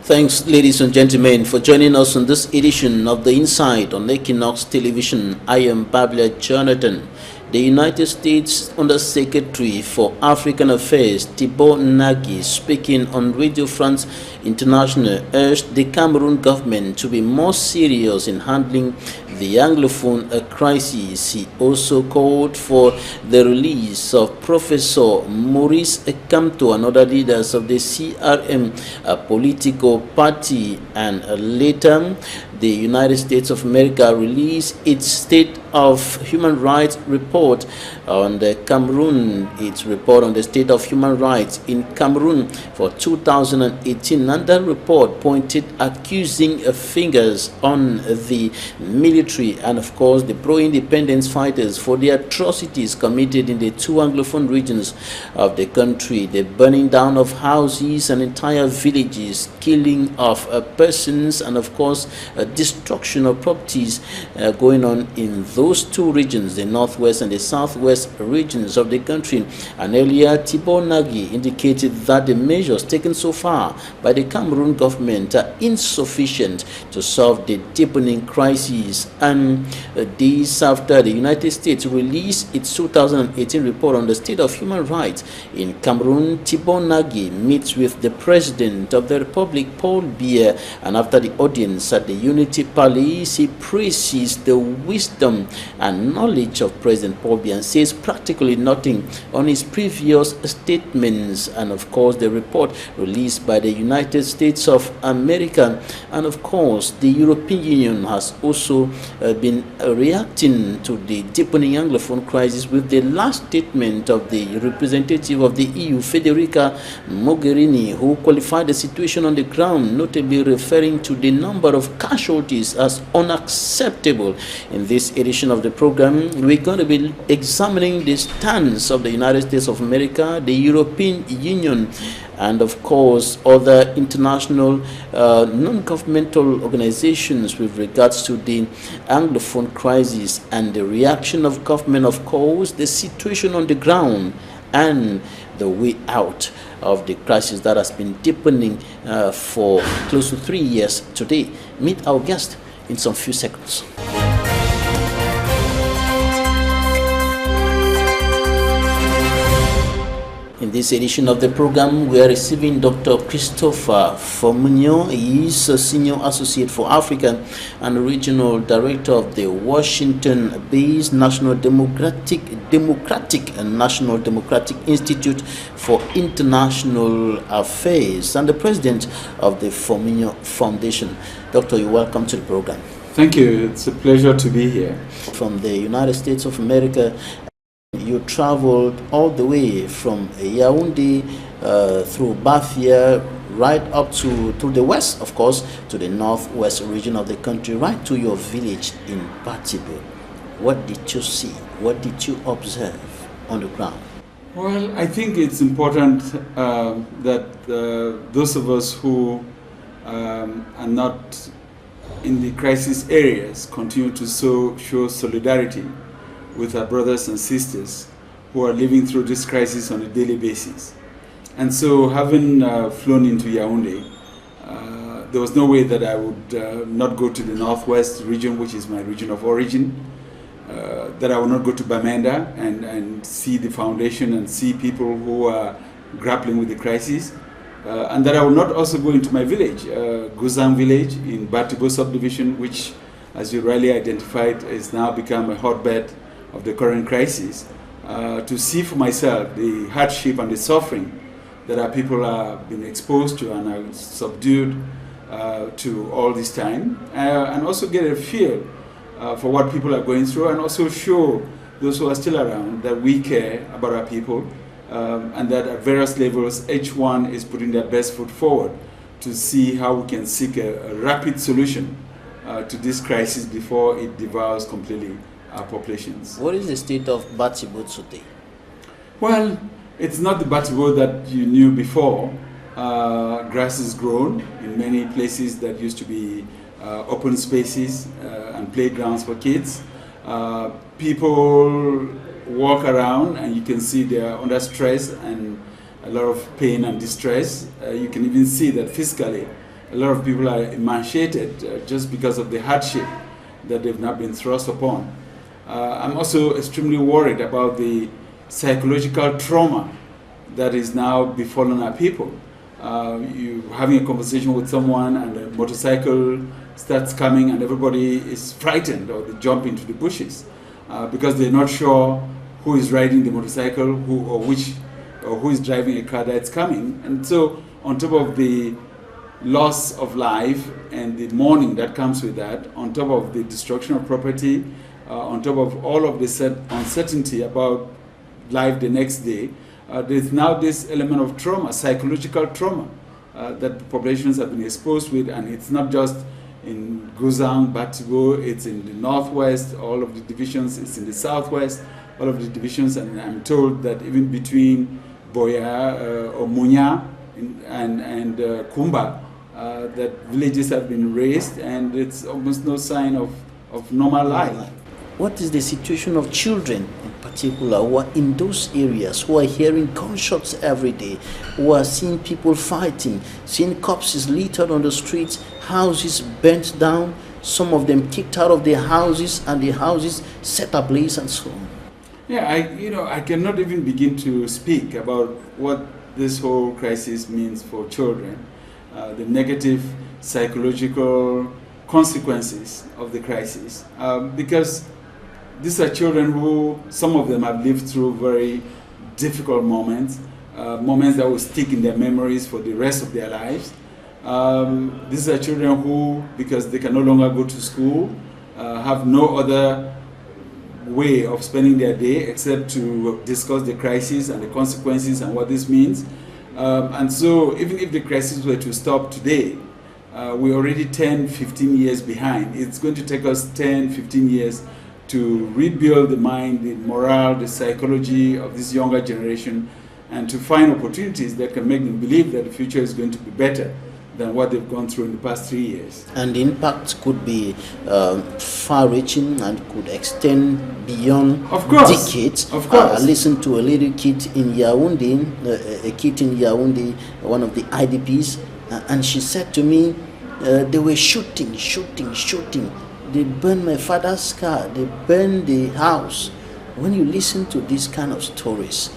Thanks, ladies and gentlemen, for joining us on this edition of The Insight on Equinox Television. I am Babla Jonathan. The United States Undersecretary for African Affairs, Tibor Nagy, speaking on Radio France International, urged the Cameroon government to be more serious in handling the Anglophone crisis. He also called for the release of Professor Maurice Kamto and other leaders of the CRM political party. And later, the United States of America released its State of Human Rights report on the Cameroon. Its report on the state of human rights in Cameroon for 2018, and that report pointed accusing fingers on the military and of course the pro-independence fighters for the atrocities committed in the two Anglophone regions of the country, the burning down of houses and entire villages, killing of persons, and of course destruction of properties going on in those two regions, the northwest and the southwest regions of the country. And earlier, Tibor Nagy indicated that the measures taken so far by the Cameroon government are insufficient to solve the deepening crisis. And this after the United States released its 2018 report on the state of human rights in Cameroon, Tibor Nagy meets with the President of the Republic, Paul Biya, and after the audience at the Unity Palace, he praises the wisdom and knowledge of President Paul Biya and says practically nothing on his previous statements. And of course, the report released by the United States of America, and of course the European Union has also been reacting to the deepening Anglophone crisis with the last statement of the representative of the EU, Federica Mogherini, who qualified the situation on the ground, notably referring to the number of casualties as unacceptable. In this edition of the program, we're going to be examining the stance of the United States of America, the European Union, and of course other international non-governmental organizations with regards to the Anglophone crisis and the reaction of government, of course, the situation on the ground, and the way out of the crisis that has been deepening for close to 3 years today. Meet our guest in some few seconds. In this edition of the program, we are receiving Dr. Christopher FOMUNYOH. He is a Senior Associate for Africa and Regional Director of the Washington-based National Democratic and National Democratic Institute for International Affairs and the President of the FOMUNYOH Foundation. Doctor, you're welcome to the program. Thank you. It's a pleasure to be here. From the United States of America, you traveled all the way from Yaoundé through Bafia, right up to the west, of course, to the northwest region of the country, right to your village in Batibo. What did you see? What did you observe on the ground? Well, I think it's important that those of us who are not in the crisis areas continue to show solidarity with our brothers and sisters who are living through this crisis on a daily basis. And so having flown into Yaoundé, there was no way that I would not go to the northwest region, which is my region of origin, that I would not go to Bamenda and see the foundation and see people who are grappling with the crisis, and that I would not also go into my village, Guzang village in Batibo subdivision, which, as you rightly identified, has now become a hotbed of the current crisis, to see for myself the hardship and the suffering that our people have been exposed to and are subdued to all this time, and also get a feel for what people are going through, and also show those who are still around that we care about our people, and that at various levels each one is putting their best foot forward to see how we can seek a rapid solution to this crisis before it devours completely our populations. What is the state of Batibo today? Well, it's not the Batibo that you knew before. Grass is grown in many places that used to be open spaces and playgrounds for kids. People walk around and you can see they are under stress and a lot of pain and distress. You can even see that physically a lot of people are emaciated just because of the hardship that they've now been thrust upon. I'm also extremely worried about the psychological trauma that is now befallen our people. You having a conversation with someone and a motorcycle starts coming and everybody is frightened, or they jump into the bushes because they're not sure who is riding the motorcycle, who is driving a car that's coming. And so on top of the loss of life and the mourning that comes with that, on top of the destruction of property, on top of all of the uncertainty about life the next day, there's now this element of trauma, psychological trauma, that the populations have been exposed with, and it's not just in Guzang, Batigo, it's in the northwest, all of the divisions, it's in the southwest, all of the divisions, and I'm told that even between Boya, Omunya, and Kumba, that villages have been razed, and it's almost no sign of normal life. What is the situation of children in particular who are in those areas, who are hearing gunshots every day, who are seeing people fighting, seeing corpses littered on the streets, houses burnt down, some of them kicked out of their houses and the houses set ablaze and so on? Yeah, I cannot even begin to speak about what this whole crisis means for children, the negative psychological consequences of the crisis, because these are children who, some of them have lived through very difficult moments, moments that will stick in their memories for the rest of their lives. These are children who, because they can no longer go to school, have no other way of spending their day except to discuss the crisis and the consequences and what this means. And so even if the crisis were to stop today, we're already 10, 15 years behind. It's going to take us 10, 15 years to rebuild the mind, the morale, the psychology of this younger generation, and to find opportunities that can make them believe that the future is going to be better than what they've gone through in the past 3 years. And the impact could be far-reaching and could extend beyond decades. Of course. I listened to a little kid in Yaoundé, one of the IDPs, and she said to me, they were shooting. They burned my father's car, they burned the house. When you listen to these kind of stories,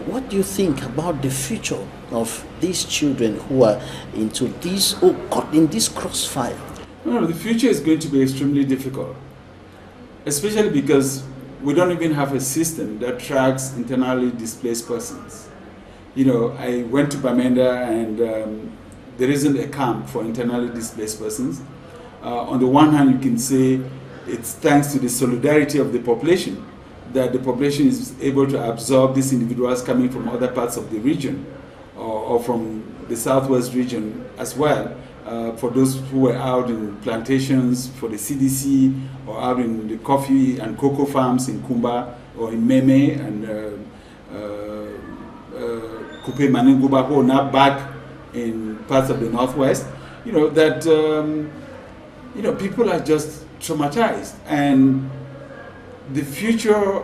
what do you think about the future of these children who are into this, caught in this crossfire? No, the future is going to be extremely difficult, especially because we don't even have a system that tracks internally displaced persons. I went to Bamenda, and there isn't a camp for internally displaced persons. On the one hand, you can say it's thanks to the solidarity of the population that the population is able to absorb these individuals coming from other parts of the region or from the southwest region as well. For those who were out in plantations for the CDC, or out in the coffee and cocoa farms in Kumba or in Meme and Kupe Manenguba, who are now back in parts of the northwest, people are just traumatized, and the future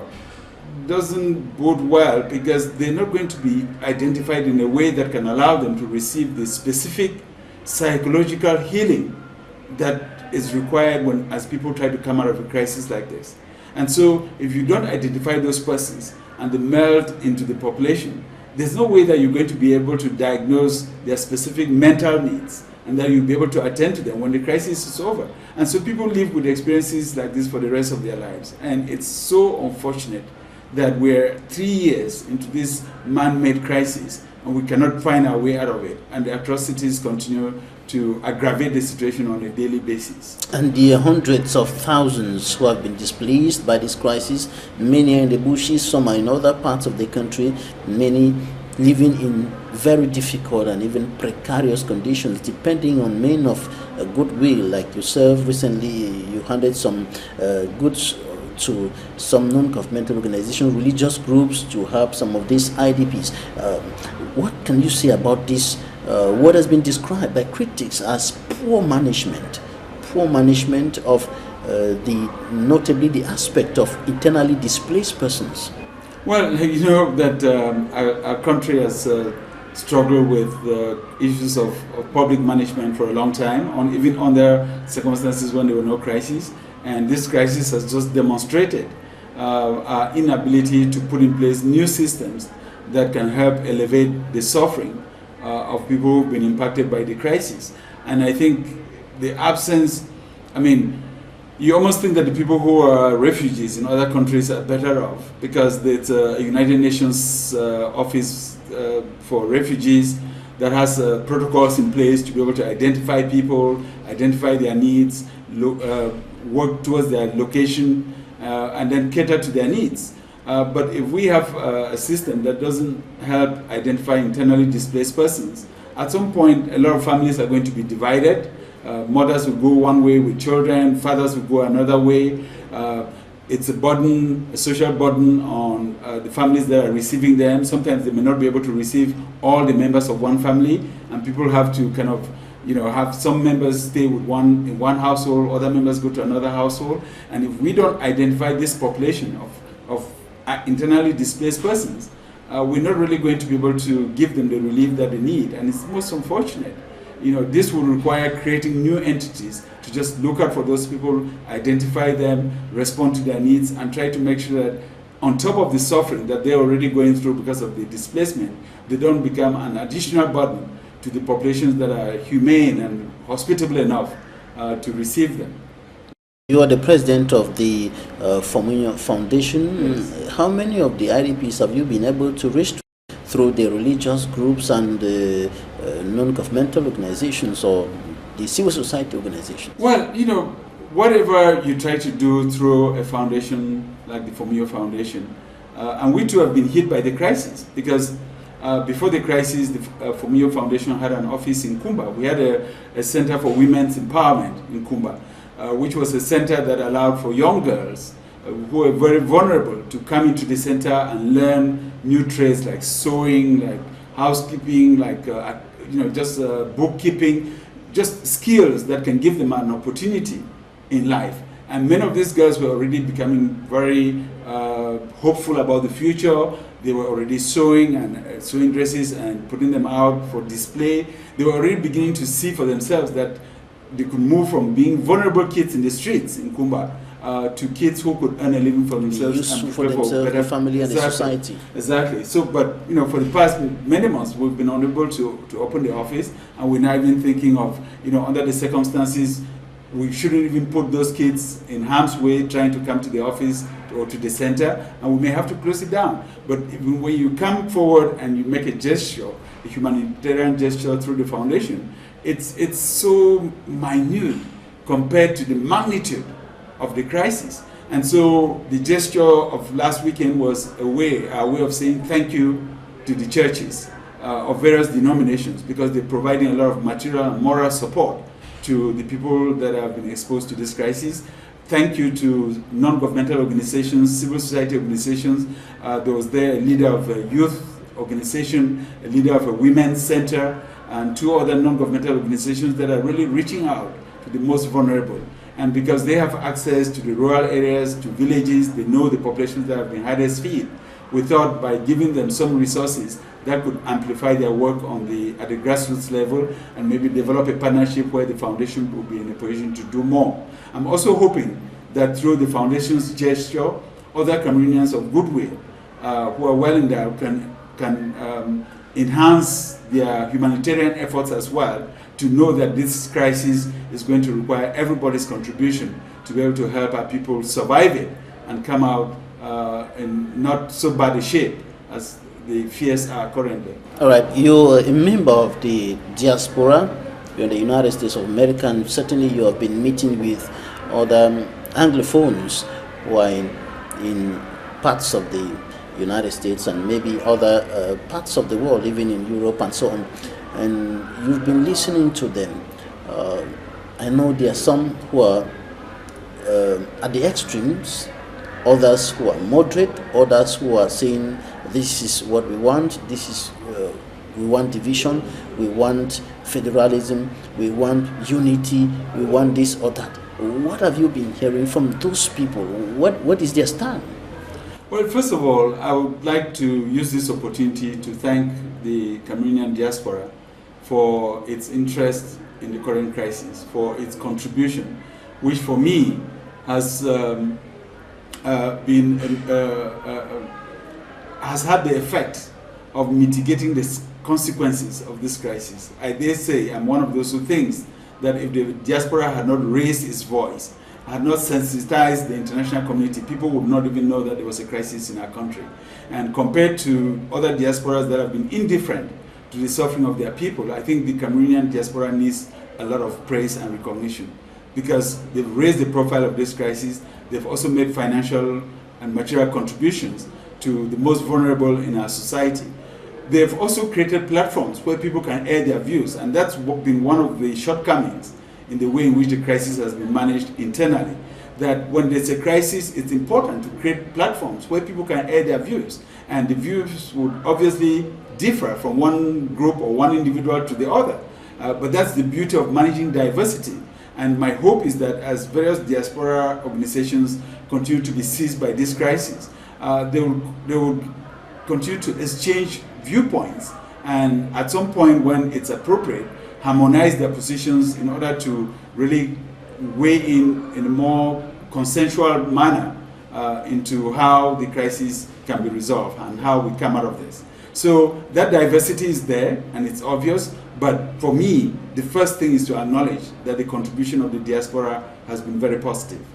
doesn't bode well because they're not going to be identified in a way that can allow them to receive the specific psychological healing that is required as people try to come out of a crisis like this. And so if you don't identify those persons and they meld into the population, there's no way that you're going to be able to diagnose their specific mental needs and that you'll be able to attend to them when the crisis is over. And so people live with experiences like this for the rest of their lives. And it's so unfortunate that we're 3 years into this man-made crisis and we cannot find our way out of it. And the atrocities continue to aggravate the situation on a daily basis. And the hundreds of thousands who have been displaced by this crisis, many are in the bushes, some are in other parts of the country, many living in very difficult and even precarious conditions, depending on men of goodwill, like yourself. Recently, you handed some goods to some non-governmental organizations, religious groups, to help some of these IDPs. What can you say about this? What has been described by critics as poor management of notably the aspect of internally displaced persons? Well, you know that our country has struggled with the issues of public management for a long time, even under circumstances when there were no crises. And this crisis has just demonstrated our inability to put in place new systems that can help elevate the suffering of people who've been impacted by the crisis. And I think the absence, I mean, you almost think that the people who are refugees in other countries are better off, because there's a United Nations office for refugees that has protocols in place to be able to identify people, identify their needs, work towards their location, and then cater to their needs. But if we have a system that doesn't help identify internally displaced persons, at some point a lot of families are going to be divided. Mothers will go one way with children, fathers will go another way. It's a burden, a social burden on the families that are receiving them. Sometimes they may not be able to receive all the members of one family, and people have to kind of, have some members stay with in one household, other members go to another household. And if we don't identify this population of internally displaced persons, we're not really going to be able to give them the relief that they need. And it's most unfortunate. This will require creating new entities to just look out for those people, identify them, respond to their needs, and try to make sure that on top of the suffering that they're already going through because of the displacement, they don't become an additional burden to the populations that are humane and hospitable enough to receive them. You are the president of the FOMUNYOH Foundation. Yes. How many of the IDPs have you been able to reach through the religious groups and the non-governmental organizations or the civil society organizations? Well, whatever you try to do through a foundation like the FOMUNYOH Foundation, and we too have been hit by the crisis, because before the crisis, the FOMUNYOH Foundation had an office in Kumba. We had a center for women's empowerment in Kumba, which was a center that allowed for young girls who are very vulnerable to come into the center and learn new trades like sewing, like housekeeping, like just bookkeeping, just skills that can give them an opportunity in life. And many of these girls were already becoming very hopeful about the future. They were already sewing and sewing dresses and putting them out for display. They were already beginning to see for themselves that they could move from being vulnerable kids in the streets in Kumba to kids who could earn a living for themselves and for themselves, their family, and the society. Exactly. So, but for the past many months, we've been unable to open the office, and we're now even thinking of, under the circumstances, we shouldn't even put those kids in harm's way trying to come to the office or to the center, and we may have to close it down. But even when you come forward and you make a gesture, a humanitarian gesture through the foundation, it's so minute compared to the magnitude of the crisis. And so the gesture of last weekend was a way of saying thank you to the churches of various denominations, because they're providing a lot of material and moral support to the people that have been exposed to this crisis. Thank you to non-governmental organizations, civil society organizations. There was a leader of a youth organization, a leader of a women's center, and two other non-governmental organizations that are really reaching out to the most vulnerable. And because they have access to the rural areas, to villages, they know the populations that have been hardest hit. We thought by giving them some resources that could amplify their work at the grassroots level, and maybe develop a partnership where the foundation will be in a position to do more. I'm also hoping that through the foundation's gesture, other Cameroonians of goodwill who are well endowed can enhance their humanitarian efforts as well, to know that this crisis is going to require everybody's contribution to be able to help our people survive it and come out in not so bad a shape as the fears are currently. All right, you're a member of the diaspora. You're in the United States of America, and certainly you have been meeting with other Anglophones who are in parts of the United States and maybe other parts of the world, even in Europe and so on. And you've been listening to them. I know there are some who are at the extremes, others who are moderate, others who are saying this is what we want, we want division, we want federalism, we want unity, we want this or that. What have you been hearing from those people? What is their stand? Well, first of all, I would like to use this opportunity to thank the Cameroonian diaspora for its interest in the current crisis, for its contribution, which for me has has had the effect of mitigating the consequences of this crisis. I dare say I'm one of those who thinks that if the diaspora had not raised its voice, had not sensitized the international community, people would not even know that there was a crisis in our country. And compared to other diasporas that have been indifferent to the suffering of their people, I think the Cameroonian diaspora needs a lot of praise and recognition, because they've raised the profile of this crisis. They've also made financial and material contributions to the most vulnerable in our society. They've also created platforms where people can air their views, and that's been one of the shortcomings in the way in which the crisis has been managed internally. That when there's a crisis, it's important to create platforms where people can air their views, and the views would obviously differ from one group or one individual to the other. But that's the beauty of managing diversity. And my hope is that as various diaspora organizations continue to be seized by this crisis, they will continue to exchange viewpoints, and at some point when it's appropriate, harmonize their positions in order to really weigh in a more consensual manner into how the crisis can be resolved and how we come out of this. So that diversity is there and it's obvious, but for me, the first thing is to acknowledge that the contribution of the diaspora has been very positive.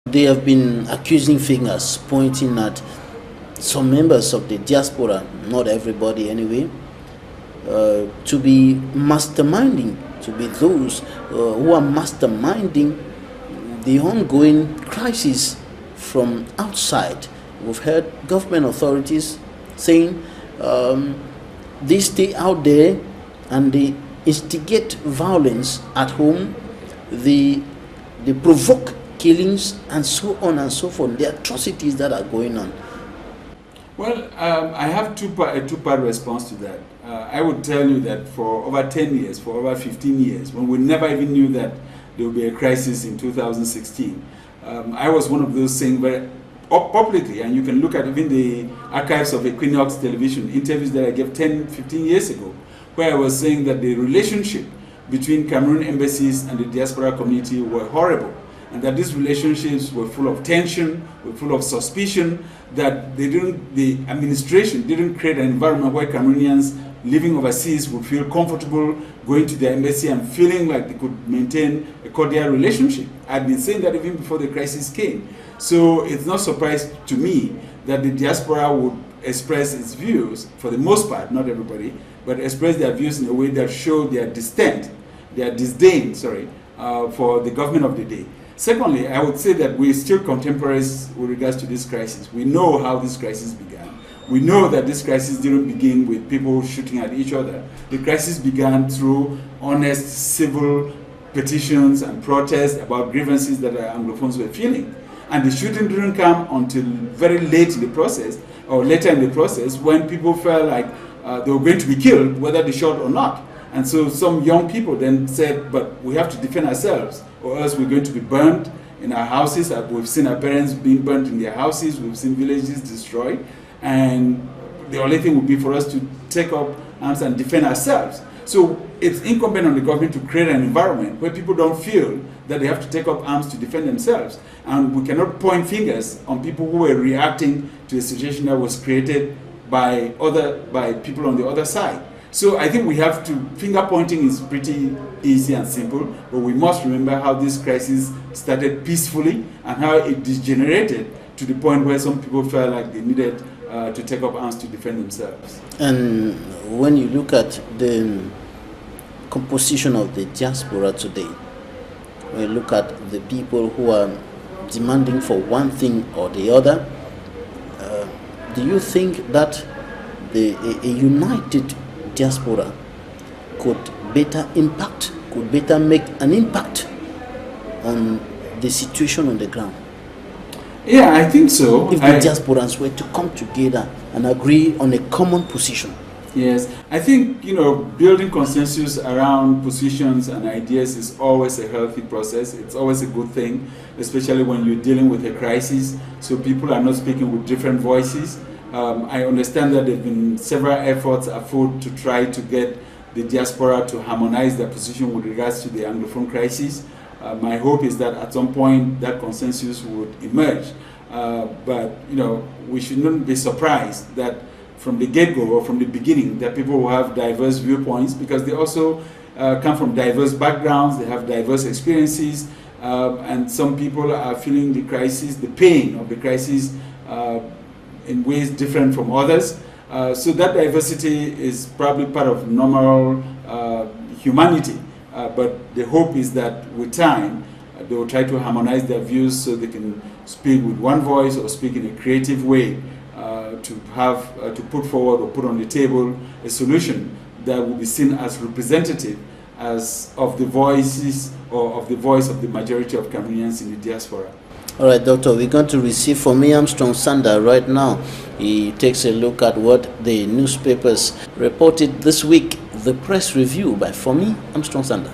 They have been accusing fingers, pointing at some members of the diaspora, not everybody anyway, to be masterminding, to be those who are masterminding the ongoing crisis from outside. We've heard government authorities saying they stay out there and they instigate violence at home, they provoke killings and so on and so forth, the atrocities that are going on. Well, I have a two-part response to that. I would tell you that for over 10 years, for over 15 years, when we never even knew that there would be a crisis in 2016, I was one of those saying very publicly, and you can look at even the archives of EQUINOXE television, interviews that I gave 10, 15 years ago, where I was saying that the relationship between Cameroon embassies and the diaspora community were horrible, and that these relationships were full of tension, were full of suspicion, that the administration didn't create an environment where Cameroonians living overseas would feel comfortable going to their embassy and feeling like they could maintain a cordial relationship. I'd been saying that even before the crisis came. So it's not surprising to me that the diaspora would express its views, for the most part, not everybody, but express their views in a way that show their disdain, for the government of the day. Secondly, I would say that we're still contemporaries with regards to this crisis. We know how this crisis began. We know that this crisis didn't begin with people shooting at each other. The crisis began through honest civil petitions and protests about grievances that Anglophones were feeling. And the shooting didn't come until very late in the process, or later in the process, when people felt like they were going to be killed, whether they shot or not. And so some young people then said, but we have to defend ourselves, or else we're going to be burned in our houses. We've seen our parents being burnt in their houses, we've seen villages destroyed, and the only thing would be for us to take up arms and defend ourselves. So it's incumbent on the government to create an environment where people don't feel that they have to take up arms to defend themselves. And we cannot point fingers on people who were reacting to a situation that was created by people on the other side. So I think we have to, finger pointing is pretty easy and simple, but we must remember how this crisis started peacefully and how it degenerated to the point where some people felt like they needed to take up arms to defend themselves. And when you look at the composition of the diaspora today, when you look at the people who are demanding for one thing or the other, do you think that a united diaspora could better make an impact on the situation on the ground? Yeah, I think so. If the diasporans were to come together and agree on a common position. Yes, I think, building consensus around positions and ideas is always a healthy process. It's always a good thing, especially when you're dealing with a crisis, so people are not speaking with different voices. I understand that there have been several efforts afoot to try to get the diaspora to harmonize their position with regards to the Anglophone crisis. My hope is that at some point that consensus would emerge. But we should not be surprised that from the get-go or from the beginning that people will have diverse viewpoints, because they also come from diverse backgrounds, they have diverse experiences, and some people are feeling the crisis, the pain of the crisis in ways different from others. So that diversity is probably part of normal humanity. But the hope is that with time, they will try to harmonize their views so they can speak with one voice or speak in a creative way to put forward or put on the table a solution that will be seen as representative of the voices or of the voice of the majority of Cameroonians in the diaspora. All right, Doctor, we're going to receive from Armstrong Sander right now. He takes a look at what the newspapers reported this week. The press review by Armstrong Sander.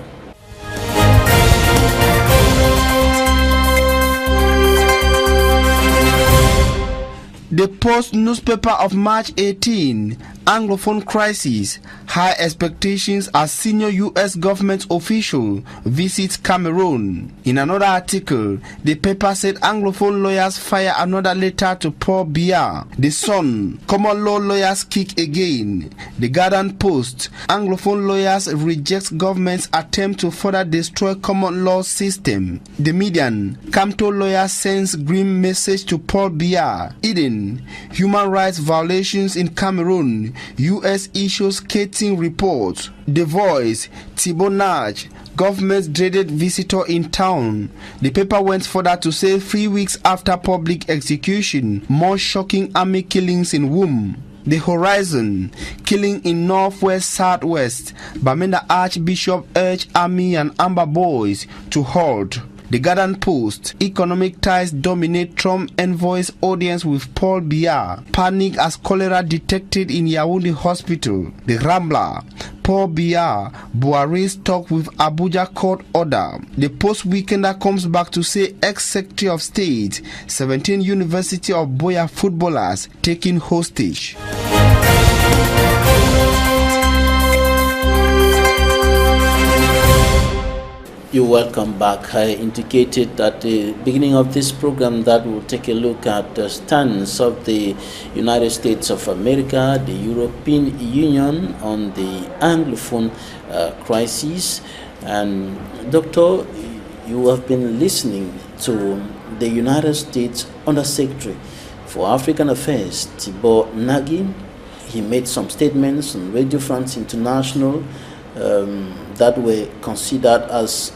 The Post newspaper of March 18, Anglophone crisis, high expectations as senior U.S. government official visits Cameroon. In another article, the paper said Anglophone lawyers fire another letter to Paul Biya. The Sun, common law lawyers kick again. The Garden Post, Anglophone lawyers reject government's attempt to further destroy common law system. The Median, Camto lawyer sends grim message to Paul Biya. Eden, human rights violations in Cameroon, U.S. issues scathing report. The Voice, Thibault Nage, government's dreaded visitor in town. The paper went further to say 3 weeks after public execution, more shocking army killings in Womb. The Horizon, killing in northwest southwest. Bamenda Archbishop urged army and Amber Boys to halt. The Garden Post, economic ties dominate Trump envoy's audience with Paul Biya. Panic as cholera detected in Yaoundé hospital. The Rambler, Paul Biya, Buhari's talk with Abuja court order. The Post Weekender comes back to say ex-Secretary of State, 17 University of Boya footballers taken hostage. You're welcome back. I indicated at the beginning of this program that we'll take a look at the stance of the United States of America, the European Union on the Anglophone crisis. And Doctor, you have been listening to the United States Undersecretary for African Affairs, Thibault Nage. He made some statements on Radio France International that were considered as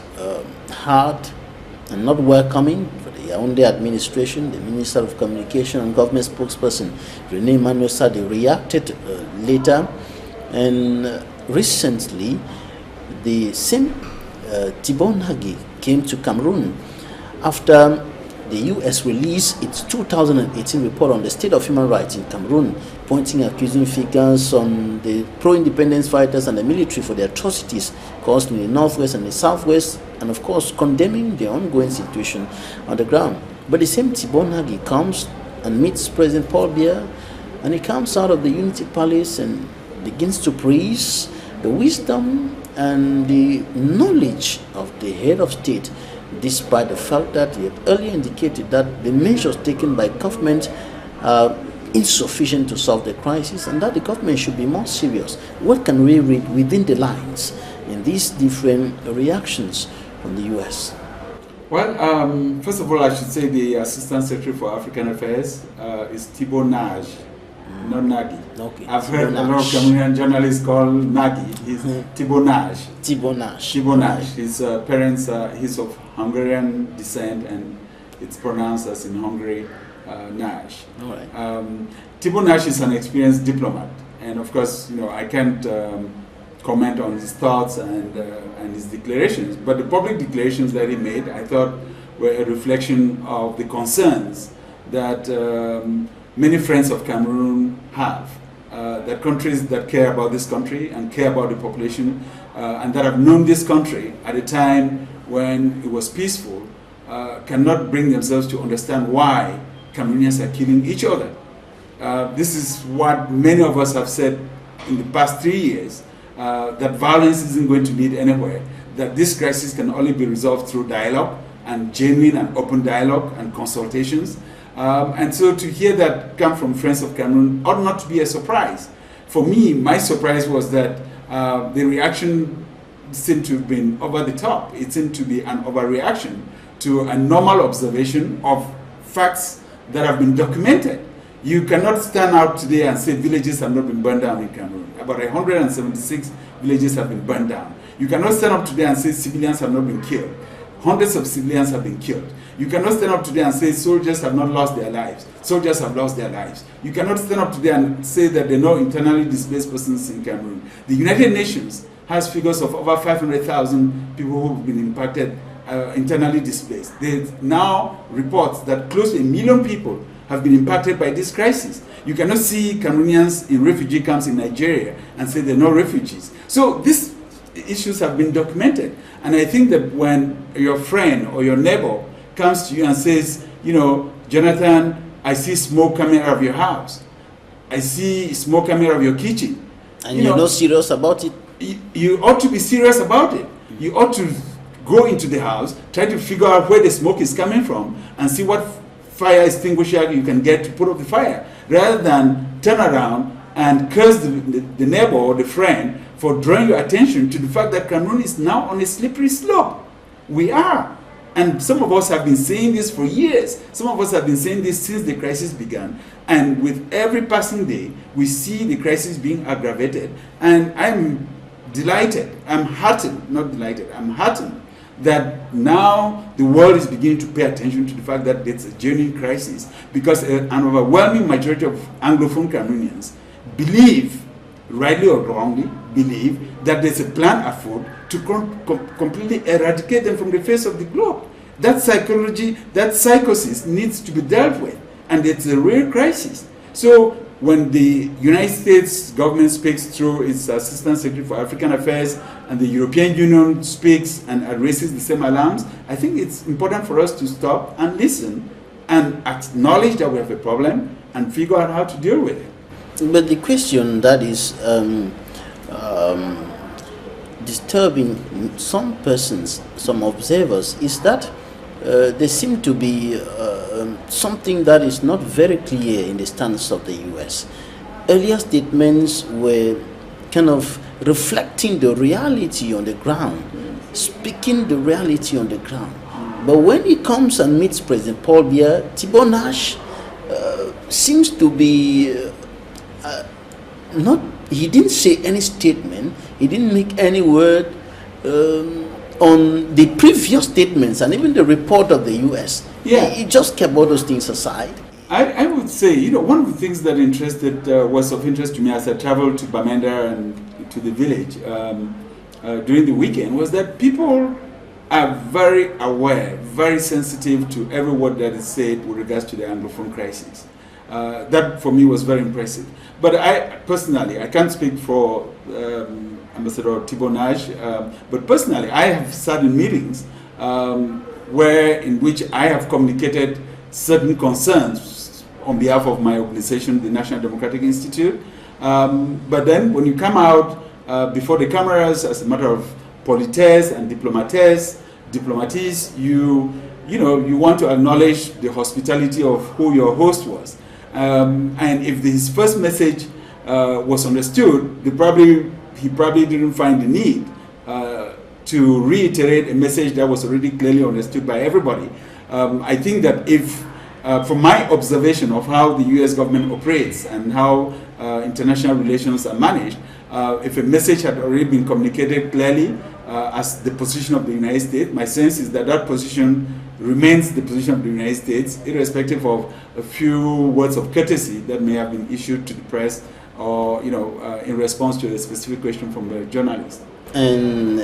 hard and not welcoming for the Yaoundé administration. The Minister of Communication and Government spokesperson René Emmanuel Sade reacted later, and recently the same Thibault Nage came to Cameroon after the U.S. released its 2018 report on the state of human rights in Cameroon, pointing accusing figures on the pro-independence fighters and the military for the atrocities caused in the northwest and the southwest, and of course condemning the ongoing situation on the ground. But the same Thibault Nage comes and meets President Paul Biya, and he comes out of the Unity Palace and begins to praise the wisdom and the knowledge of the head of state, despite the fact that he had earlier indicated that the measures taken by government are insufficient to solve the crisis and that the government should be more serious. What can we read within the lines in these different reactions from the U.S.? Well, first of all, I should say the Assistant Secretary for African Affairs is Thibault Nage, not Nagi. Okay. I've heard a lot of Cameroonian journalists call Nagi. He's Thibault Nage. Thibault Nage. Thibault Nage. His parents, he's of Hungarian descent, and it's pronounced as in Hungary, Nage. All right. Thibault Nage is an experienced diplomat, and of course, I can't comment on his thoughts and his declarations. But the public declarations that he made, I thought, were a reflection of the concerns that many friends of Cameroon have that countries that care about this country and care about the population and that have known this country at a time when it was peaceful cannot bring themselves to understand why Cameroonians are killing each other. This is what many of us have said in the past 3 years, that violence isn't going to lead anywhere, that this crisis can only be resolved through dialogue and genuine and open dialogue and consultations. And so to hear that come from Friends of Cameroon ought not to be a surprise. For me, my surprise was that the reaction seemed to have been over the top. It seemed to be an overreaction to a normal observation of facts that have been documented. You cannot stand out today and say villages have not been burned down in Cameroon. About 176 villages have been burned down. You cannot stand up today and say civilians have not been killed. Hundreds of civilians have been killed. You cannot stand up today and say soldiers have not lost their lives. Soldiers have lost their lives. You cannot stand up today and say that there are no internally displaced persons in Cameroon. The United Nations has figures of over 500,000 people who have been impacted, internally displaced. There's now reports that close to 1 million people have been impacted by this crisis. You cannot see Cameroonians in refugee camps in Nigeria and say there are no refugees. So these issues have been documented. And I think that when your friend or your neighbor comes to you and says, you know, Jonathan, I see smoke coming out of your house. I see smoke coming out of your kitchen. And you're not serious about it? You ought to be serious about it. You ought to go into the house, try to figure out where the smoke is coming from and see what fire extinguisher you can get to put out the fire, rather than turn around and curse the neighbor or the friend for drawing your attention to the fact that Cameroon is now on a slippery slope. We are. And some of us have been saying this for years. Some of us have been saying this since the crisis began. And with every passing day, we see the crisis being aggravated. And I'm delighted, I'm heartened, not delighted, I'm heartened that now the world is beginning to pay attention to the fact that it's a genuine crisis, because an overwhelming majority of Anglophone Cameroonians believe, rightly or wrongly, believe that there's a plan afoot to completely eradicate them from the face of the globe. That psychology, that psychosis needs to be dealt with, and it's a real crisis. So when the United States government speaks through its Assistant Secretary for African Affairs and the European Union speaks and raises the same alarms, I think it's important for us to stop and listen and acknowledge that we have a problem and figure out how to deal with it. But the question that is disturbing some persons, some observers, is that there seems to be something that is not very clear in the stance of the U.S. Earlier statements were kind of reflecting the reality on the ground, speaking the reality on the ground. But when he comes and meets President Paul Biya, Thibault Nash seems to be not. He didn't say any statement. He didn't make any word on the previous statements and even the report of the U.S. Yeah. He just kept all those things aside. I would say, you know, one of the things that was of interest to me as I traveled to Bamenda and to the village during the weekend was that people are very aware, very sensitive to every word that is said with regards to the Anglophone crisis. That for me was very impressive. But I personally, I can't speak for Ambassador Thibault Nash, but personally, I have sat in meetings in which I have communicated certain concerns on behalf of my organization, the National Democratic Institute. But then when you come out before the cameras as a matter of politesse and diplomates, you want to acknowledge the hospitality of who your host was. And if his first message was understood, he probably didn't find the need to reiterate a message that was already clearly understood by everybody. I think that if, from my observation of how the U.S. government operates and how international relations are managed, if a message had already been communicated clearly as the position of the United States, my sense is that that position remains the position of the United States, irrespective of a few words of courtesy that may have been issued to the press or, in response to a specific question from a journalist. And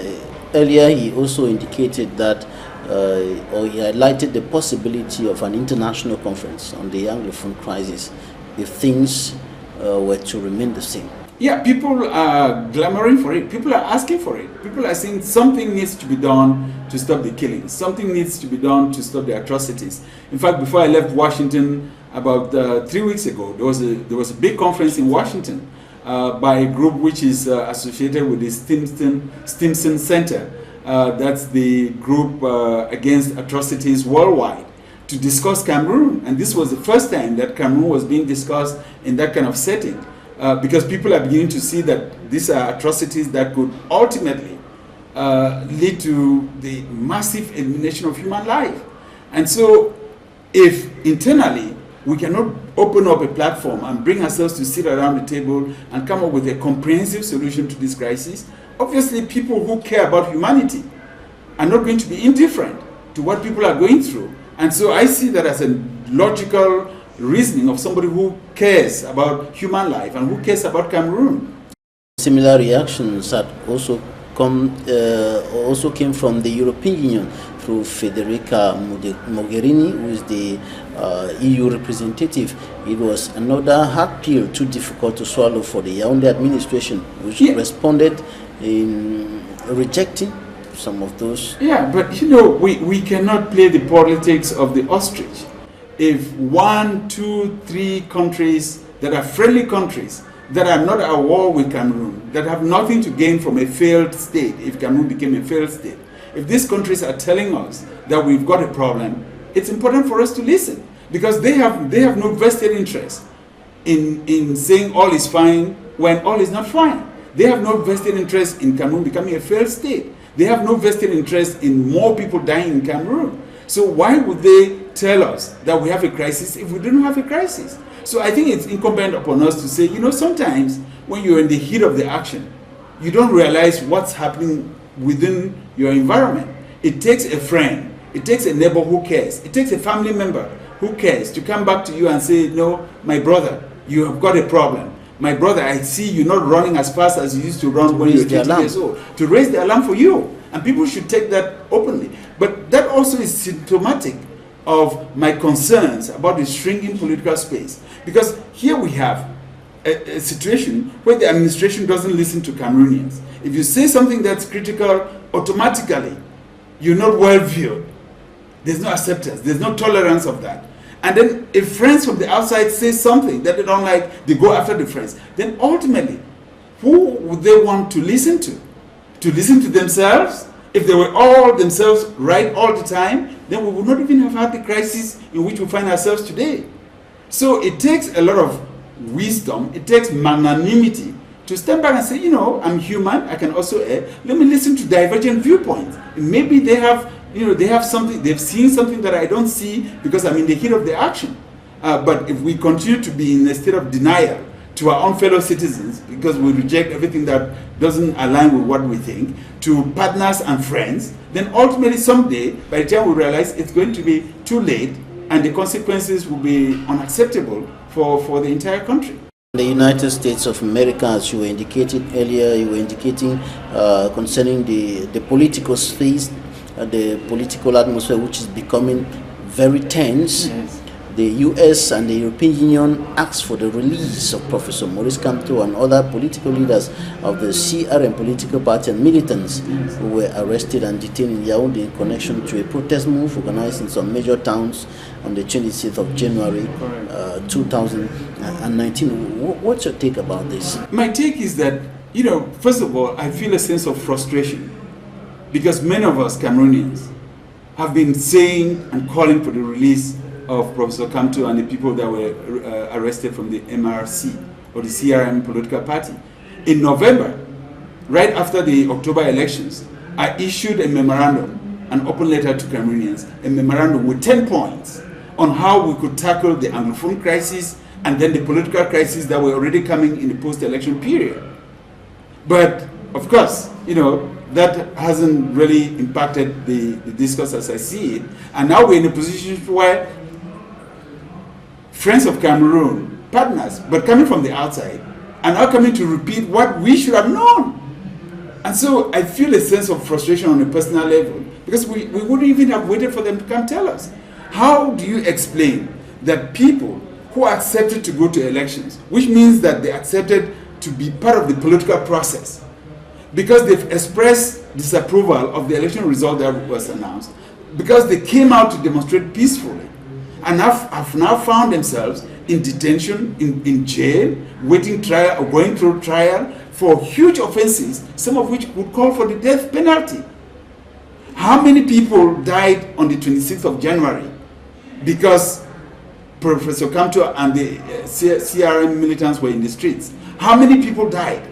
earlier he also indicated that, or he highlighted the possibility of an international conference on the Anglophone crisis if things were to remain the same? Yeah, people are clamoring for it. People are asking for it. People are saying something needs to be done to stop the killings. Something needs to be done to stop the atrocities. In fact, before I left Washington about 3 weeks ago, there was a big conference in Washington by a group which is associated with the Stimson Center. That's the group against atrocities worldwide, to discuss Cameroon. And this was the first time that Cameroon was being discussed in that kind of setting. Because people are beginning to see that these are atrocities that could ultimately lead to the massive elimination of human life. And so if internally we cannot open up a platform and bring ourselves to sit around the table and come up with a comprehensive solution to this crisis, obviously people who care about humanity are not going to be indifferent to what people are going through. And so I see that as a logical reasoning of somebody who cares about human life and who cares about Cameroon. Similar reactions had also came from the European Union through Federica Mogherini, who is the EU representative. It was another hard pill, too difficult to swallow for the Yaoundé administration, which responded in rejecting some of those. Yeah, but you know, we cannot play the politics of the ostrich. If 1, 2, 3 countries that are friendly countries, that are not at war with Cameroon, that have nothing to gain from a failed state, if Cameroon became a failed state, if these countries are telling us that we've got a problem, it's important for us to listen, because they have no vested interest in saying all is fine when all is not fine. They have no vested interest in Cameroon becoming a failed state. They have no vested interest in more people dying in Cameroon. So why would they tell us that we have a crisis if we don't have a crisis? So I think it's incumbent upon us to say, you know, sometimes when you're in the heat of the action, you don't realize what's happening within your environment. It takes a friend, it takes a neighbor who cares, it takes a family member who cares to come back to you and say, no, my brother, you have got a problem. My brother, I see you not running as fast as you used to run when you were 20 years old. To raise the alarm for you. And people should take that openly. But that also is symptomatic of my concerns about the shrinking political space. Because here we have a situation where the administration doesn't listen to Cameroonians. If you say something that's critical, automatically you're not well viewed. There's no acceptance, there's no tolerance of that. And then if friends from the outside say something that they don't like, they go after the friends. Then ultimately, who would they want to listen to? To listen to themselves? If they were all themselves right all the time, then we would not even have had the crisis in which we find ourselves today. So it takes a lot of wisdom, it takes magnanimity to step back and say, you know, I'm human, I can also err. Let me listen to divergent viewpoints. Maybe they have, you know, they have something, they've seen something that I don't see because I'm in the heat of the action. But if we continue to be in a state of denial to our own fellow citizens because we reject everything that doesn't align with what we think, to partners and friends, then ultimately someday, by the time we realize, it's going to be too late and the consequences will be unacceptable for the entire country. The United States of America, as you were indicating earlier, you were indicating concerning the political space, the political atmosphere, which is becoming very tense. Yes. The US and the European Union asked for the release of Professor Maurice Kamto and other political leaders of the CRM political party and militants who were arrested and detained in Yaoundé in connection to a protest move organized in some major towns on the 26th of January 2019. What's your take about this? My take is that, you know, first of all, I feel a sense of frustration because many of us Cameroonians have been saying and calling for the release of Professor Kamto and the people that were arrested from the MRC or the CRM political party. In November, right after the October elections, I issued a memorandum, an open letter to Cameroonians, a memorandum with 10 points on how we could tackle the Anglophone crisis and then the political crisis that were already coming in the post-election period. But of course, you know, that hasn't really impacted the discourse as I see it. And now we're in a position where friends of Cameroon, partners, but coming from the outside, are now coming to repeat what we should have known. And so I feel a sense of frustration on a personal level because we wouldn't even have waited for them to come tell us. How do you explain that people who accepted to go to elections, which means that they accepted to be part of the political process because they've expressed disapproval of the election result that was announced, because they came out to demonstrate peacefully and have now found themselves in detention, in jail, waiting trial or going through trial for huge offenses, some of which would call for the death penalty. How many people died on the 26th of January because Professor Kamto and the CRM militants were in the streets? How many people died?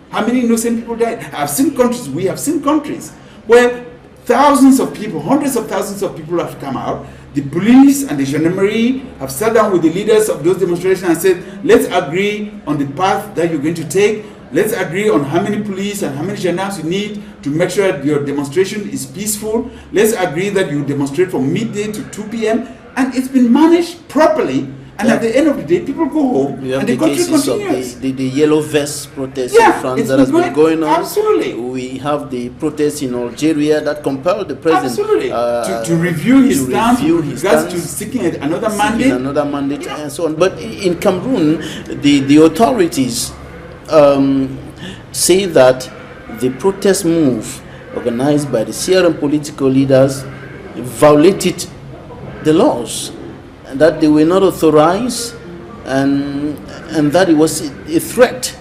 How many innocent people died? I've seen countries, we have seen countries where thousands of people, hundreds of thousands of people have come out. The police and the gendarmerie have sat down with the leaders of those demonstrations and said, let's agree on the path that you're going to take. Let's agree on how many police and how many gendarmes you need to make sure that your demonstration is peaceful. Let's agree that you demonstrate from midday to 2 p.m. And it's been managed properly. And at the end of the day, people go home and the country continues. Of the yellow vest protest in France that has been going on. Absolutely. We have the protests in Algeria that compelled the president to review his stance with regards to seeking another mandate. And so on. But in Cameroon, the authorities say that the protest move organized by the CRM political leaders violated the laws, and that they were not authorized, and that it was a threat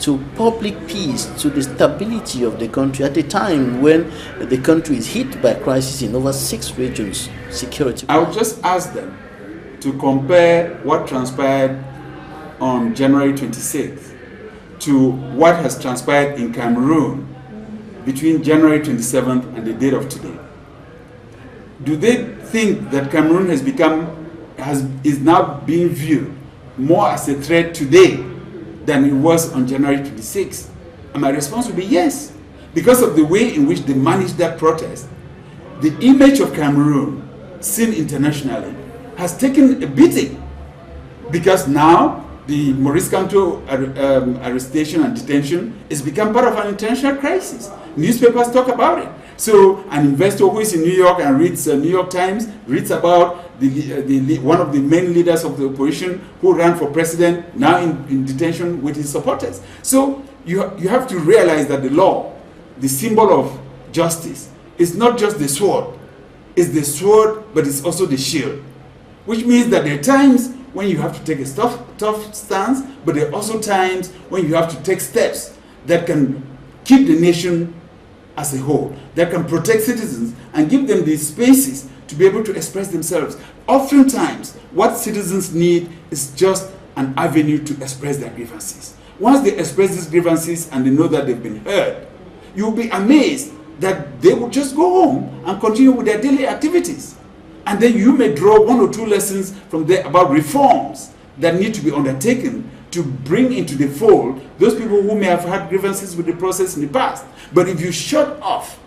to public peace, to the stability of the country at a time when the country is hit by crisis in over 6 regions, security. I would just ask them to compare what transpired on January 26th to what has transpired in Cameroon between January 27th and the date of today. Do they think that Cameroon is now being viewed more as a threat today than it was on January 26th? And my response would be yes, because of the way in which they managed that protest. The image of Cameroon, seen internationally, has taken a beating, because now the Maurice Kamto arrestation and detention has become part of an international crisis. Newspapers talk about it. So an investor who is in New York and reads New York Times reads about one of the main leaders of the opposition who ran for president, now in detention with his supporters. So you have to realize that the law, the symbol of justice, is not just the sword. It's the sword, but it's also the shield. Which means that there are times when you have to take a tough stance, but there are also times when you have to take steps that can keep the nation as a whole, that can protect citizens and give them the spaces to be able to express themselves. Oftentimes, what citizens need is just an avenue to express their grievances. Once they express these grievances and they know that they've been heard, you'll be amazed that they will just go home and continue with their daily activities. And then you may draw 1 or 2 lessons from there about reforms that need to be undertaken to bring into the fold those people who may have had grievances with the process in the past. But if you shut off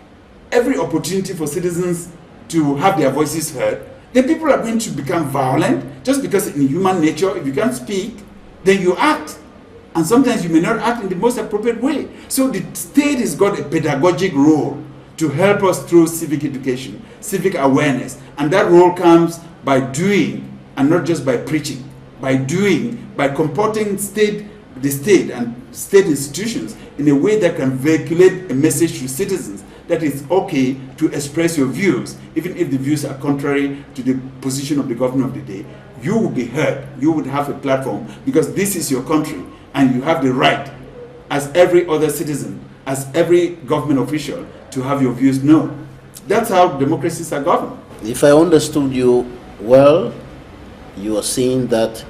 every opportunity for citizens to have their voices heard, then people are going to become violent, just because in human nature, if you can't speak, then you act. And sometimes you may not act in the most appropriate way. So the state has got a pedagogic role to help us through civic education, civic awareness. And that role comes by doing and not just by preaching. By doing, by comporting the state and state institutions in a way that can vehiculate a message to citizens that it's okay to express your views, even if the views are contrary to the position of the government of the day. You will be heard. You would have a platform, because this is your country and you have the right, as every other citizen, as every government official, to have your views known. That's how democracies are governed. If I understood you well, you are saying that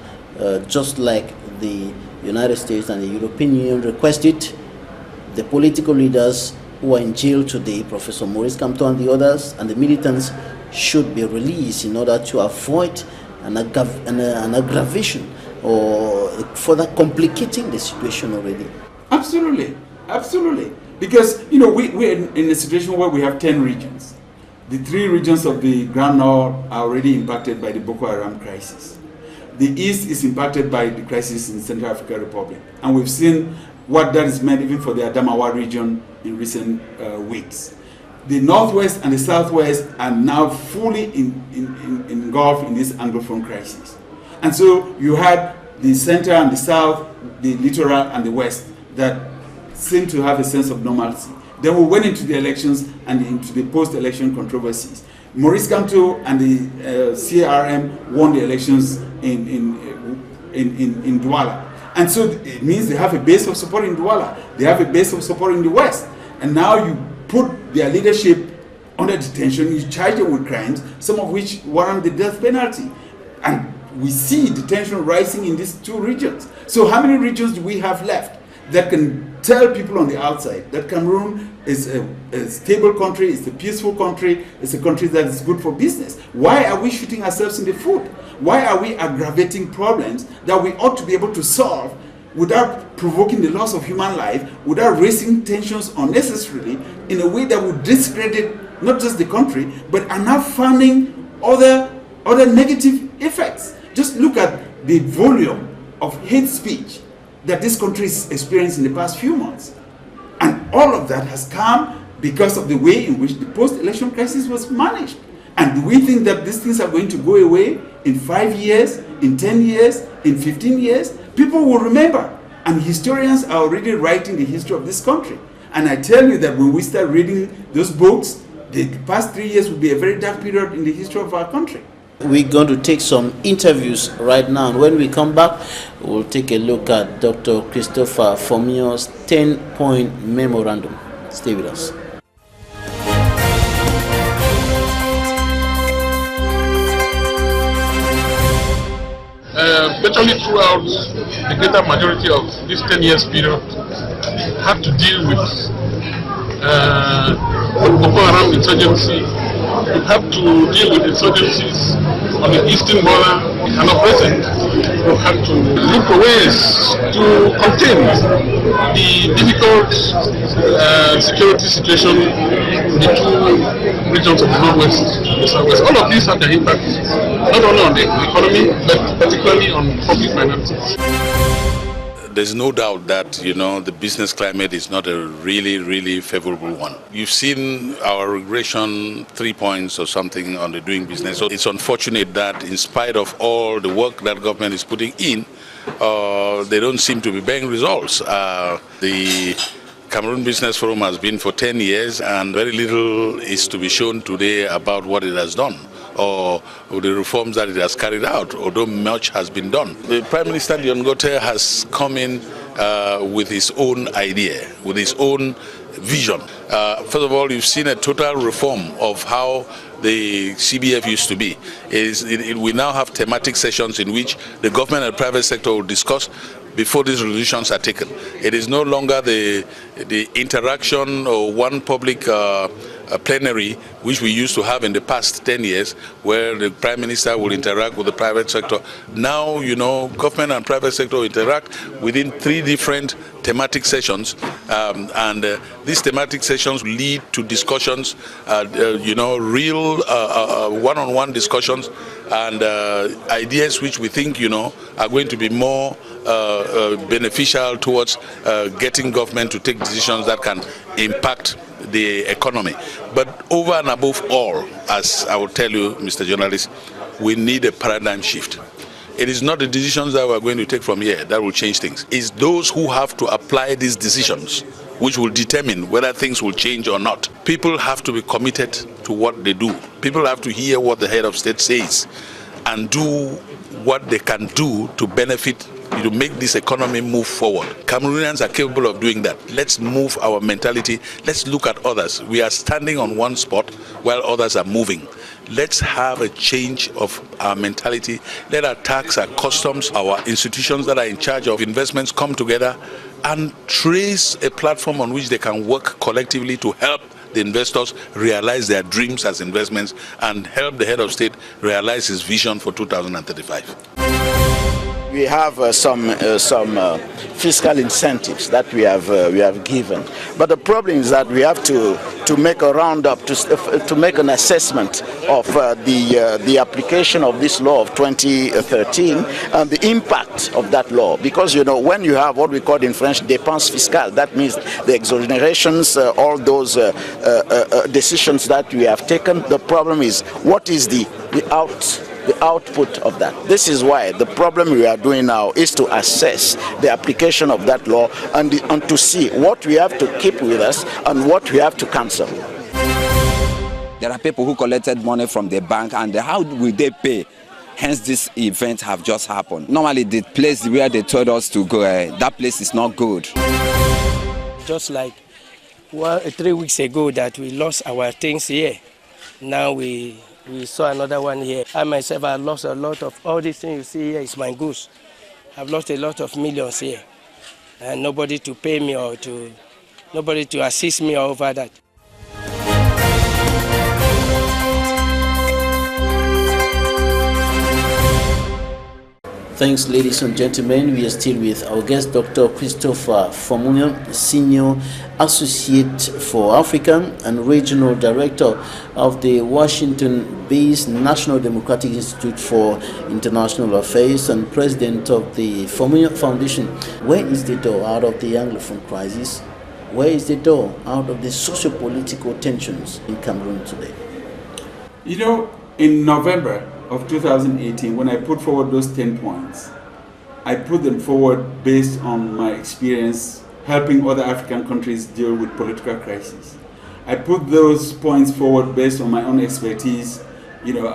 just like the United States and the European Union requested, the political leaders who are in jail today, Professor Maurice Kamto and the others, and the militants, should be released in order to avoid an aggravation or further complicating the situation already. Absolutely, absolutely. Because, you know, we're in a situation where we have 10 regions. The 3 regions of the Grand Nord are already impacted by the Boko Haram crisis. The East is impacted by the crisis in Central African Republic. And we've seen what that has meant even for the Adamawa region in recent weeks. The Northwest and the Southwest are now fully engulfed in this Anglophone crisis. And so you had the center and the south, the littoral and the west that seemed to have a sense of normalcy. Then we went into the elections and into the post-election controversies. Maurice Kamto and the CRM won the elections in Douala. And so it means they have a base of support in Douala. They have a base of support in the West. And now you put their leadership under detention, you charge them with crimes, some of which warrant the death penalty. And we see the tension rising in these two regions. So how many regions do we have left that can tell people on the outside that Cameroon is a stable country, it's a peaceful country, it's a country that is good for business? Why are we shooting ourselves in the foot? Why are we aggravating problems that we ought to be able to solve without provoking the loss of human life, without raising tensions unnecessarily in a way that would discredit not just the country, but are now funding other negative effects? Just look at the volume of hate speech that this country has experienced in the past few months. And all of that has come because of the way in which the post-election crisis was managed. And do we think that these things are going to go away in 5 years, in 10 years, in 15 years? People will remember. And historians are already writing the history of this country. And I tell you that when we start reading those books, the past 3 years will be a very dark period in the history of our country. We're going to take some interviews right now, and when we come back, we'll take a look at Dr. Christopher FOMUNYOH's 10-point memorandum. Stay with us. Virtually throughout the greater majority of this 10 years period, have to deal with Boko Haram insurgency. We have to deal with insurgencies on the eastern border and of present. We have to look for ways to contain the difficult security situation in the two regions of the Northwest and the Southwest. All of these have their impact, not only on the economy, but particularly on public finances. There's no doubt that, the business climate is not a really favorable one. You've seen our regression 3 points or something on the doing business. So it's unfortunate that in spite of all the work that government is putting in, they don't seem to be bearing results. The Cameroon Business Forum has been for 10 years and very little is to be shown today about what it has done or the reforms that it has carried out, although much has been done. The Prime Minister Leon Gote has come in with his own idea, with his own vision. First of all, you've seen a total reform of how the CBF used to be. We now have thematic sessions in which the government and private sector will discuss before these resolutions are taken. It is no longer the interaction or one public plenary which we used to have in the past 10 years where the Prime Minister will interact with the private sector. Now, government and private sector interact within 3 different thematic sessions, and these thematic sessions lead to discussions, real one-on-one discussions and ideas which we think, are going to be more beneficial towards getting government to take decisions that can impact the economy. But over and above all, as I will tell you, Mr. Journalist, we need a paradigm shift. It is not the decisions that we're going to take from here that will change things. It's those who have to apply these decisions which will determine whether things will change or not. People have to be committed to what they do. People have to hear what the head of state says and do what they can do to benefit, to make this economy move forward. Cameroonians are capable of doing that. Let's move our mentality. Let's look at others. We are standing on one spot while others are moving. Let's have a change of our mentality. Let our tax, our customs, our institutions that are in charge of investments come together and trace a platform on which they can work collectively to help the investors realize their dreams as investments and help the head of state realize his vision for 2035. We have some fiscal incentives that we have given, but the problem is that we have to make a roundup, to make an assessment of the application of this law of 2013 and the impact of that law. Because when you have what we call in French dépenses fiscales, that means the exonerations, all those decisions that we have taken. The problem is what is the the output of that. This is why the problem we are doing now is to assess the application of that law and to see what we have to keep with us and what we have to cancel. There are people who collected money from the bank, and how will they pay? Hence, this event have just happened. Normally, the place where they told us to go, that place is not good. Just like 3 weeks ago that we lost our things here. Now we saw another one here. I myself have lost a lot of, all these things you see here is my goods. I've lost a lot of millions here. And nobody to pay me or nobody to assist me over that. Thanks, ladies and gentlemen. We are still with our guest, Dr. Christopher FOMUNYOH, Senior Associate for Africa and Regional Director of the Washington-based National Democratic Institute for International Affairs and President of the FOMUNYOH Foundation. Where is the door out of the Anglophone crisis? Where is the door out of the socio-political tensions in Cameroon today? You know, in November of 2018, when I put forward those 10 points, I put them forward based on my experience helping other African countries deal with political crises. I put those points forward based on my own expertise. You know,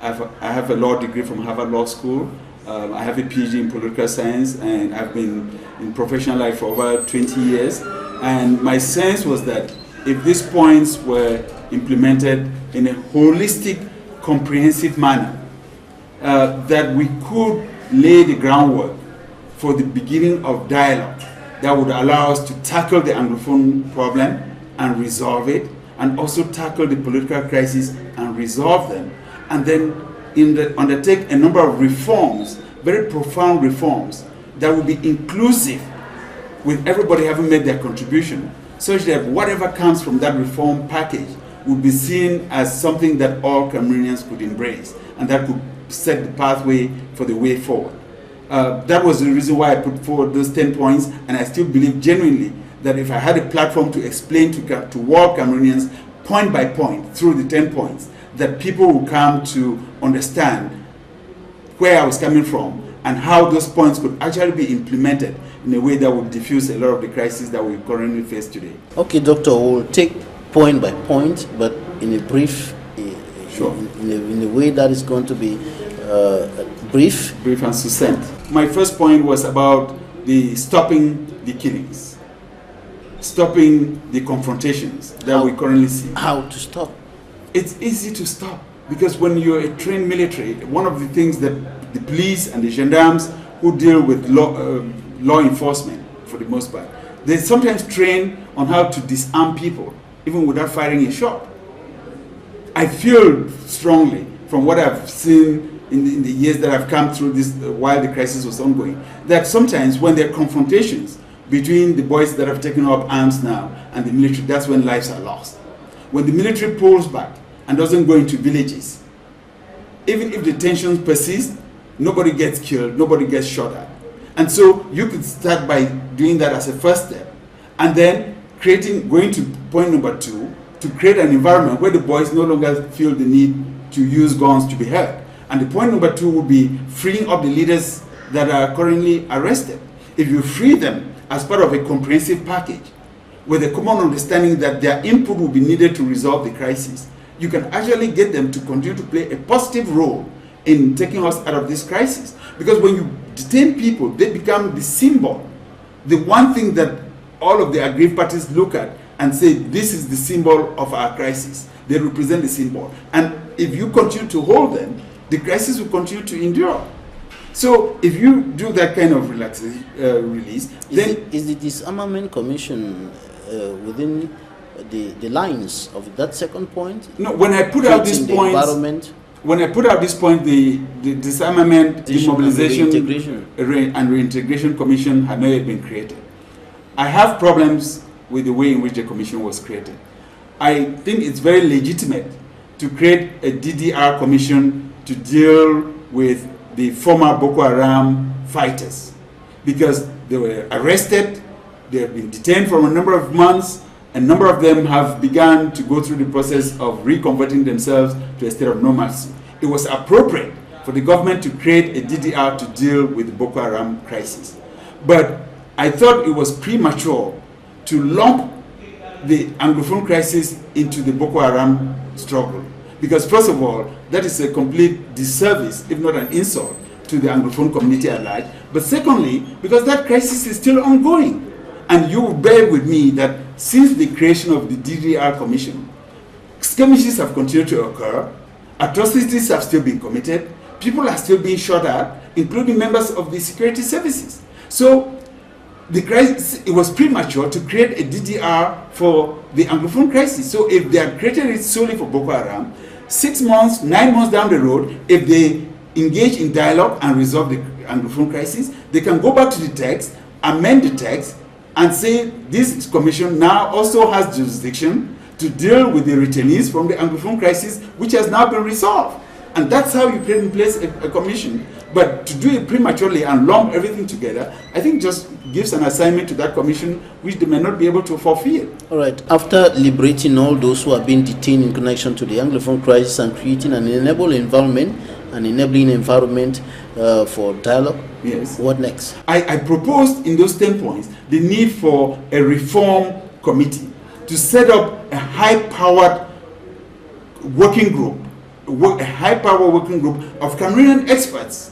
I have a law degree from Harvard Law School. I have a PhD in political science, and I've been in professional life for over 20 years. And my sense was that if these points were implemented in a holistic, comprehensive manner, that we could lay the groundwork for the beginning of dialogue that would allow us to tackle the Anglophone problem and resolve it, and also tackle the political crisis and resolve them, and then undertake a number of reforms, very profound reforms, that will be inclusive with everybody having made their contribution, such that whatever comes from that reform package will be seen as something that all Cameroonians could embrace, and that could set the pathway for the way forward. That was the reason why I put forward those 10 points, and I still believe genuinely that if I had a platform to explain to all Cameroonians point by point through the 10 points, that people will come to understand where I was coming from and how those points could actually be implemented in a way that would diffuse a lot of the crises that we currently face today. Okay, Doctor, we'll take point by point, but in a brief, sure. in a way that is going to be brief and succinct. My first point was about stopping the killings, stopping the confrontations that we currently see. How to stop? It's easy to stop, because when you're a trained military, one of the things that the police and the gendarmes who deal with law enforcement, for the most part, they sometimes train on how to disarm people, even without firing a shot. I feel strongly from what I've seen in the years that I've come through this while the crisis was ongoing, that sometimes when there are confrontations between the boys that have taken up arms now and the military, that's when lives are lost. When the military pulls back and doesn't go into villages, even if the tensions persist, nobody gets killed, nobody gets shot at. And so you could start by doing that as a first step, and then going to point number 2, to create an environment where the boys no longer feel the need to use guns to be held. And the point number 2 would be freeing up the leaders that are currently arrested. If you free them as part of a comprehensive package, with a common understanding that their input will be needed to resolve the crisis, you can actually get them to continue to play a positive role in taking us out of this crisis. Because when you detain people, they become the symbol, the one thing that all of the aggrieved parties look at and say, this is the symbol of our crisis. They represent the symbol. And if you continue to hold them, the crisis will continue to endure. So if you do that kind of release, then... Is the Disarmament Commission within the lines of that second point? No, when I put out this point... When I put out this point, the Disarmament, Demobilization and Reintegration Commission had not yet been created. I have problems with the way in which the commission was created. I think it's very legitimate to create a DDR commission to deal with the former Boko Haram fighters, because they were arrested, they have been detained for a number of months, a number of them have begun to go through the process of reconverting themselves to a state of normalcy. It was appropriate for the government to create a DDR to deal with the Boko Haram crisis. But I thought it was premature to lump the Anglophone crisis into the Boko Haram struggle. Because first of all, that is a complete disservice, if not an insult, to the Anglophone community at large. But secondly, because that crisis is still ongoing. And you will bear with me that since the creation of the DDR Commission, skirmishes have continued to occur, atrocities have still been committed, people are still being shot at, including members of the security services. So the crisis, it was premature to create a DDR for the Anglophone crisis. So if they had created it solely for Boko Haram, 6 months, 9 months down the road, if they engage in dialogue and resolve the Anglophone crisis, they can go back to the text, amend the text, and say this commission now also has jurisdiction to deal with the returnees from the Anglophone crisis, which has now been resolved. And that's how you put in place a commission. But to do it prematurely and lump everything together, I think just gives an assignment to that commission which they may not be able to fulfill. All right. After liberating all those who have been detained in connection to the Anglophone crisis and creating an enabling environment for dialogue, yes, what next? I proposed in those 10 points the need for a reform committee to set up a high-powered working group, of Cameroonian experts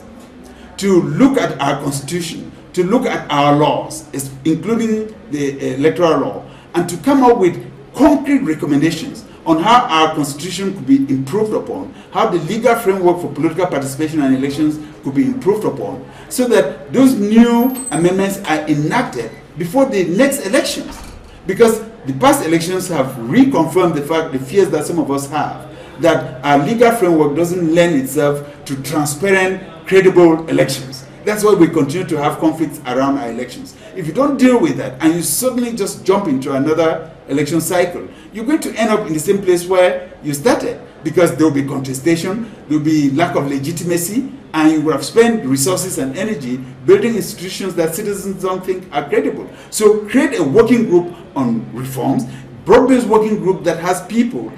to look at our constitution, to look at our laws, including the electoral law, and to come up with concrete recommendations on how our constitution could be improved upon, how the legal framework for political participation and elections could be improved upon, so that those new amendments are enacted before the next elections. Because the past elections have reconfirmed the fears that some of us have, that our legal framework doesn't lend itself to transparent, credible elections. That's why we continue to have conflicts around our elections. If you don't deal with that and you suddenly just jump into another election cycle, you're going to end up in the same place where you started, because there will be contestation, there will be lack of legitimacy, and you will have spent resources and energy building institutions that citizens don't think are credible. So create a working group on reforms, broad-based working group that has people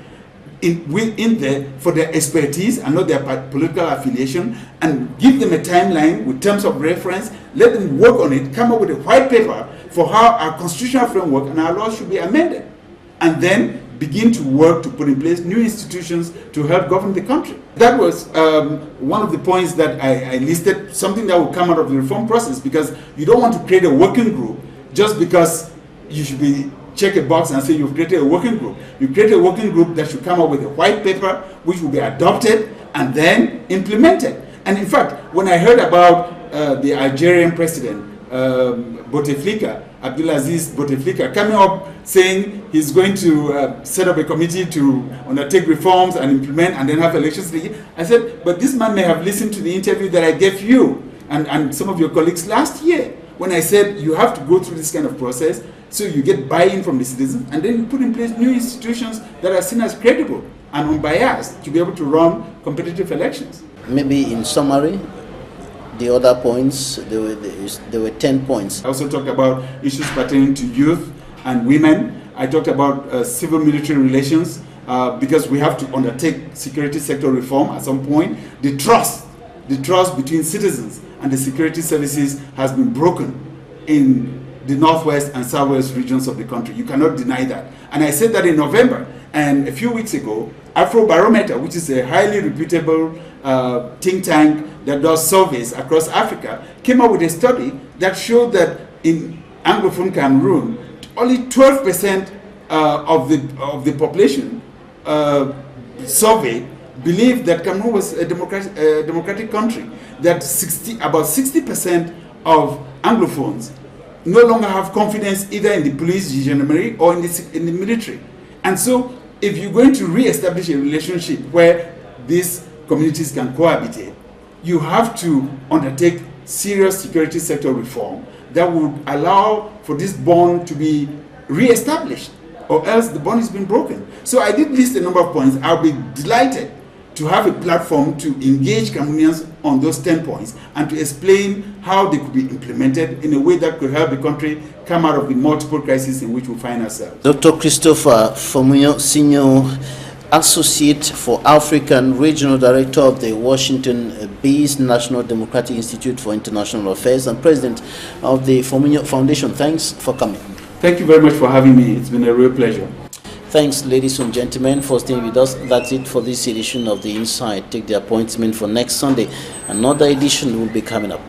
in there for their expertise and not their political affiliation, and give them a timeline with terms of reference, let them work on it, come up with a white paper for how our constitutional framework and our laws should be amended, and then begin to work to put in place new institutions to help govern the country. That was one of the points that I listed, something that will come out of the reform process, because you don't want to create a working group just because you should be check a box and say you've created a working group. You create a working group that should come up with a white paper which will be adopted and then implemented. And in fact, when I heard about the Algerian president, Bouteflika, Abdulaziz Bouteflika, coming up saying he's going to set up a committee to undertake reforms and implement and then have elections, I said, but this man may have listened to the interview that I gave you and some of your colleagues last year, when I said you have to go through this kind of process so you get buy-in from the citizens, and then you put in place new institutions that are seen as credible and unbiased to be able to run competitive elections. Maybe in summary, the other points, there were 10 points. I also talked about issues pertaining to youth and women. I talked about civil-military relations, because we have to undertake security sector reform at some point. The trust between citizens and the security services has been broken in the northwest and southwest regions of the country. You cannot deny that. And I said that in November. And a few weeks ago, Afrobarometer, which is a highly reputable think tank that does surveys across Africa, came up with a study that showed that in Anglophone Cameroon, only 12% of the population surveyed believed that Cameroon was a democratic country. That about 60% of Anglophones no longer have confidence either in the police, gendarmerie, or in the military. And so, if you're going to re-establish a relationship where these communities can cohabitate, you have to undertake serious security sector reform that would allow for this bond to be re-established, or else the bond has been broken. So I did list a number of points. I'll be delighted to have a platform to engage Cameroonians on those 10 points and to explain how they could be implemented in a way that could help the country come out of the multiple crises in which we find ourselves. Dr. Christopher FOMUNYOH, Senior Associate for Africa and Regional Director of the Washington-based National Democratic Institute for International Affairs and President of the FOMUNYOH Foundation. Thanks for coming. Thank you very much for having me. It's been a real pleasure. Thanks, ladies and gentlemen, for staying with us. That's it for this edition of The Inside. Take the appointment for next Sunday. Another edition will be coming up.